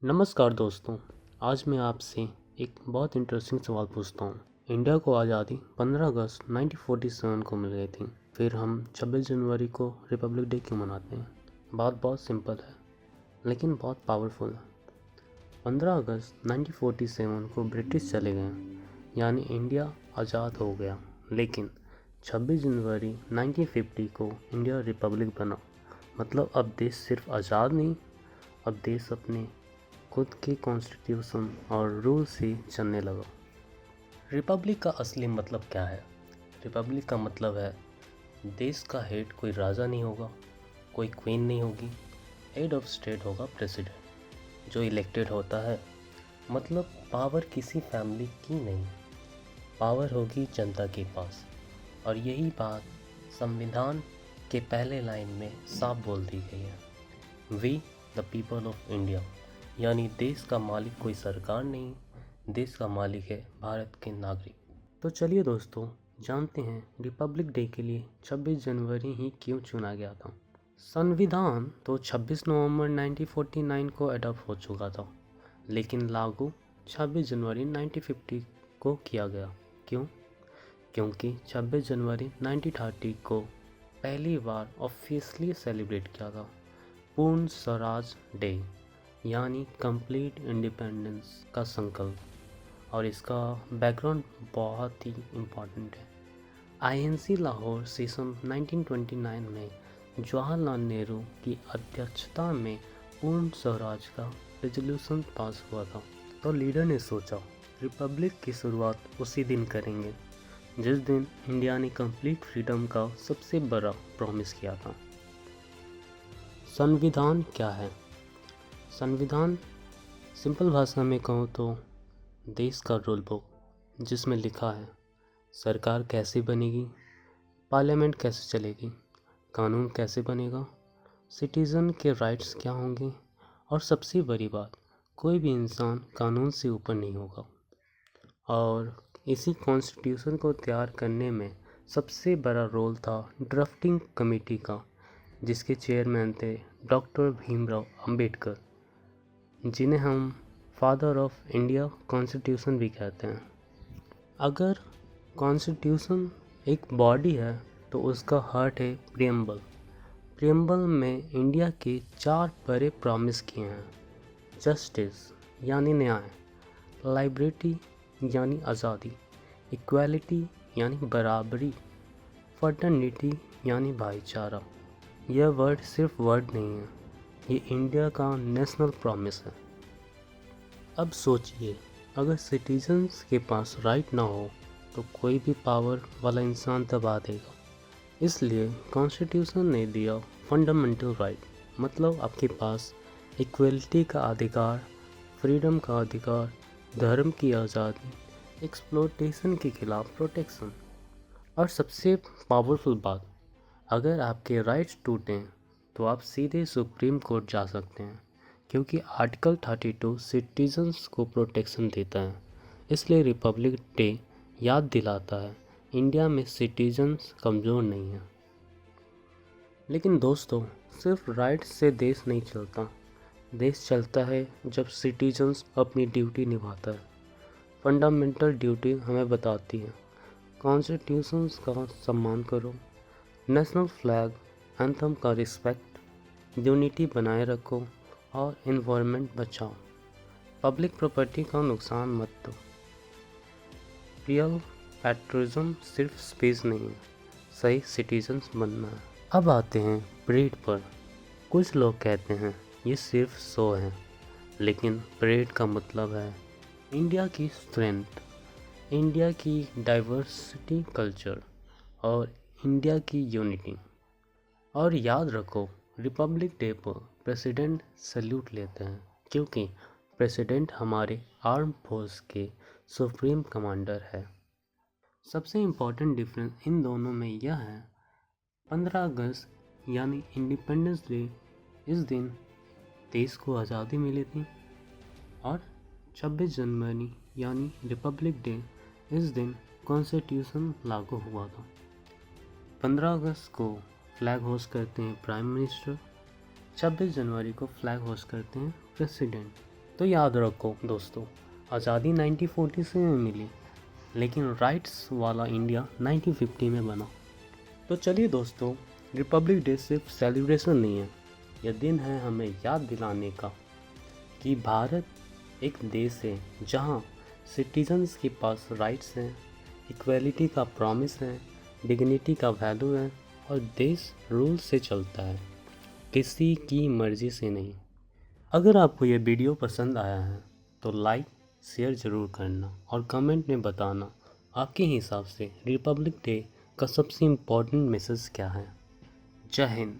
नमस्कार दोस्तों। आज मैं आपसे एक बहुत इंटरेस्टिंग सवाल पूछता हूँ। इंडिया को आज़ादी 15 अगस्त 1947 को मिल गई थी। फिर हम 26 जनवरी को रिपब्लिक डे क्यों मनाते हैं? बात बहुत सिंपल है लेकिन बहुत पावरफुल है। 15 अगस्त 1947 को ब्रिटिश चले गए, यानी इंडिया आज़ाद हो गया। लेकिन 26 जनवरी 1950 को इंडिया रिपब्लिक बना। मतलब अब देश सिर्फ आज़ाद नहीं, अब देश अपने खुद के कॉन्स्टिट्यूशन और रूल से चलने लगा। रिपब्लिक का असली मतलब क्या है? रिपब्लिक का मतलब है देश का हेड कोई राजा नहीं होगा, कोई क्वीन नहीं होगी। हेड ऑफ स्टेट होगा प्रेसिडेंट, जो इलेक्टेड होता है। मतलब पावर किसी फैमिली की नहीं, पावर होगी जनता के पास। और यही बात संविधान के पहले लाइन में साफ बोल दी गई है, we the people of India. यानी देश का मालिक कोई सरकार नहीं, देश का मालिक है भारत के नागरिक। तो चलिए दोस्तों, जानते हैं रिपब्लिक डे के लिए 26 जनवरी ही क्यों चुना गया था। संविधान तो 26 नवंबर 1949 को अडॉप्ट हो चुका था, लेकिन लागू 26 जनवरी 1950 को किया गया। क्यों? क्योंकि 26 जनवरी 1930 को पहली बार ऑफिशियली सेलिब्रेट किया था, पूर्ण स्वराज डे, यानी कंप्लीट इंडिपेंडेंस का संकल्प। और इसका बैकग्राउंड बहुत ही इम्पोर्टेंट है। आईएनसी लाहौर सेशन 1929 में जवाहरलाल नेहरू की अध्यक्षता में पूर्ण स्वराज का रेजोल्यूशन पास हुआ था। तो लीडर ने सोचा रिपब्लिक की शुरुआत उसी दिन करेंगे जिस दिन इंडिया ने कंप्लीट फ्रीडम का सबसे बड़ा प्रॉमिस किया था। संविधान क्या है? संविधान सिंपल भाषा में कहूँ तो देश का रूल बुक, जिसमें लिखा है सरकार कैसे बनेगी, पार्लियामेंट कैसे चलेगी, कानून कैसे बनेगा, सिटीज़न के राइट्स क्या होंगे, और सबसे बड़ी बात, कोई भी इंसान कानून से ऊपर नहीं होगा। और इसी कॉन्स्टिट्यूशन को तैयार करने में सबसे बड़ा रोल था ड्राफ्टिंग कमेटी का, जिसके चेयरमैन थे डॉक्टर भीमराव अंबेडकर, जिन्हें हम फादर ऑफ इंडिया कॉन्स्टिट्यूशन भी कहते हैं। अगर कॉन्स्टिट्यूशन एक बॉडी है तो उसका हार्ट है प्रियम्बल। प्रियम्बल में इंडिया के 4 बड़े प्रॉमिस किए हैं। जस्टिस यानी न्याय, लिबर्टी यानी आज़ादी, इक्वालिटी यानी बराबरी, फर्टर्निटी यानी भाईचारा। यह वर्ड सिर्फ वर्ड नहीं है, ये इंडिया का नेशनल प्रॉमिस है। अब सोचिए, अगर सिटीजन्स के पास राइट ना हो तो कोई भी पावर वाला इंसान दबा देगा। इसलिए कॉन्स्टिट्यूशन ने दिया फंडामेंटल राइट, मतलब आपके पास इक्वलिटी का अधिकार, फ्रीडम का अधिकार, धर्म की आज़ादी, एक्सप्लोटेशन के खिलाफ प्रोटेक्शन। और सबसे पावरफुल बात, अगर आपके राइट्स टूटें तो आप सीधे सुप्रीम कोर्ट जा सकते हैं, क्योंकि आर्टिकल 32 सिटीजन्स को प्रोटेक्शन देता है। इसलिए रिपब्लिक डे याद दिलाता है इंडिया में सिटीजन्स कमज़ोर नहीं हैं। लेकिन दोस्तों, सिर्फ राइट्स से देश नहीं चलता। देश चलता है जब सिटीजन्स अपनी ड्यूटी निभाता है। फंडामेंटल ड्यूटी हमें बताती है कॉन्स्टिट्यूशंस का सम्मान करो, नेशनल फ्लैग एंथम का रिस्पेक्ट, यूनिटी बनाए रखो और एनवायरनमेंट बचाओ, पब्लिक प्रॉपर्टी का नुकसान मत दो। रियल पैट्रियटिज्म सिर्फ स्पेस नहीं है, सही सिटीजन्स बनना है। अब आते हैं परेड पर। कुछ लोग कहते हैं ये सिर्फ शो है, लेकिन परेड का मतलब है इंडिया की स्ट्रेंथ, इंडिया की डाइवर्सिटी कल्चर और इंडिया की यूनिटी। और याद रखो, रिपब्लिक डे पर प्रेसिडेंट सैल्यूट लेते हैं, क्योंकि प्रेसिडेंट हमारे आर्म फोर्स के सुप्रीम कमांडर है। सबसे इम्पोर्टेंट डिफरेंस इन दोनों में यह है, 15 अगस्त यानी इंडिपेंडेंस डे, इस दिन देश को आज़ादी मिली थी, और 26 जनवरी यानी रिपब्लिक डे, इस दिन कॉन्स्टिट्यूशन लागू हुआ था। 15 अगस्त को फ्लैग होस्ट करते हैं प्राइम मिनिस्टर, 26 जनवरी को फ्लैग होस्ट करते हैं प्रेसिडेंट। तो याद रखो दोस्तों, आज़ादी 1940 में मिली, लेकिन राइट्स वाला इंडिया 1950 में बना। तो चलिए दोस्तों, रिपब्लिक डे सिर्फ सेलिब्रेशन नहीं है, यह दिन है हमें याद दिलाने का कि भारत एक देश है जहां सिटीजन्स के पास राइट्स हैं, इक्वलिटी का प्रॉमिस है, डिग्निटी का वैल्यू है और देश रूल से चलता है, किसी की मर्ज़ी से नहीं। अगर आपको ये वीडियो पसंद आया है तो लाइक शेयर ज़रूर करना और कमेंट में बताना आपके हिसाब से रिपब्लिक डे का सबसे इम्पोर्टेंट मैसेज क्या है। जय हिंद।